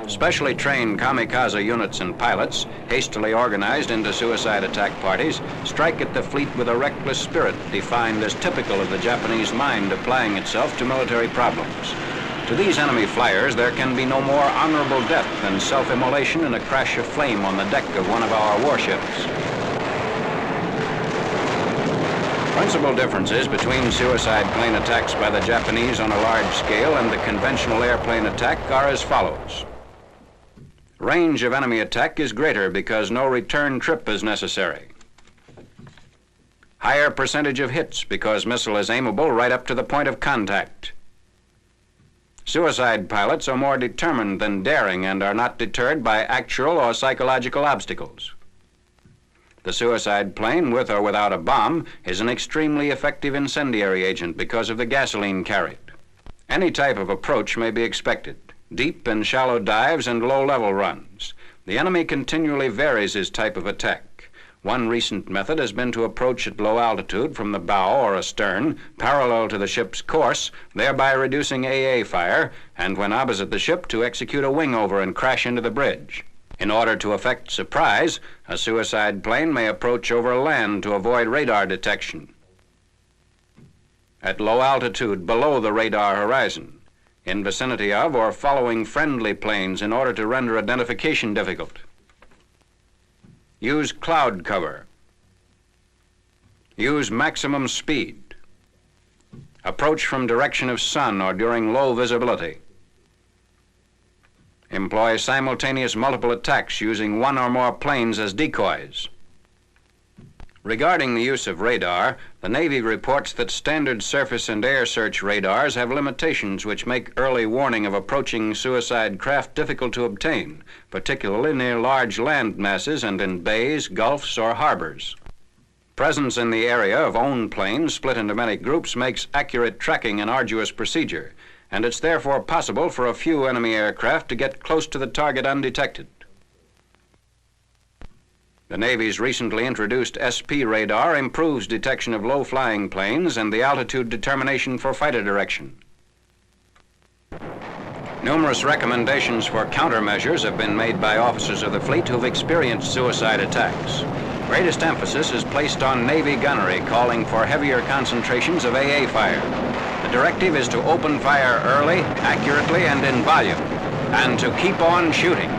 Specially trained kamikaze units and pilots, hastily organized into suicide attack parties, strike at the fleet with a reckless spirit defined as typical of the Japanese mind applying itself to military problems. To these enemy flyers, there can be no more honorable death than self-immolation in a crash of flame on the deck of one of our warships. Principal differences between suicide plane attacks by the Japanese on a large scale and the conventional airplane attack are as follows. Range of enemy attack is greater because no return trip is necessary. Higher percentage of hits because missile is aimable right up to the point of contact. Suicide pilots are more determined than daring and are not deterred by actual or psychological obstacles. The suicide plane, with or without a bomb, is an extremely effective incendiary agent because of the gasoline carried. Any type of approach may be expected: deep and shallow dives and low-level runs. The enemy continually varies his type of attack. One recent method has been to approach at low altitude from the bow or astern, parallel to the ship's course, thereby reducing AA fire, and when opposite the ship to execute a wing over and crash into the bridge. In order to effect surprise, a suicide plane may approach over land to avoid radar detection. At low altitude below the radar horizon, in vicinity of or following friendly planes in order to render identification difficult. Use cloud cover. Use maximum speed. Approach from direction of sun or during low visibility. Employ simultaneous multiple attacks using one or more planes as decoys. Regarding the use of radar, the Navy reports that standard surface and air search radars have limitations which make early warning of approaching suicide craft difficult to obtain, particularly near large land masses and in bays, gulfs, or harbors. Presence in the area of own planes split into many groups makes accurate tracking an arduous procedure, and it's therefore possible for a few enemy aircraft to get close to the target undetected. The Navy's recently introduced SP radar improves detection of low-flying planes and the altitude determination for fighter direction. Numerous recommendations for countermeasures have been made by officers of the fleet who've experienced suicide attacks. Greatest emphasis is placed on Navy gunnery, calling for heavier concentrations of AA fire. The directive is to open fire early, accurately, and in volume, and to keep on shooting.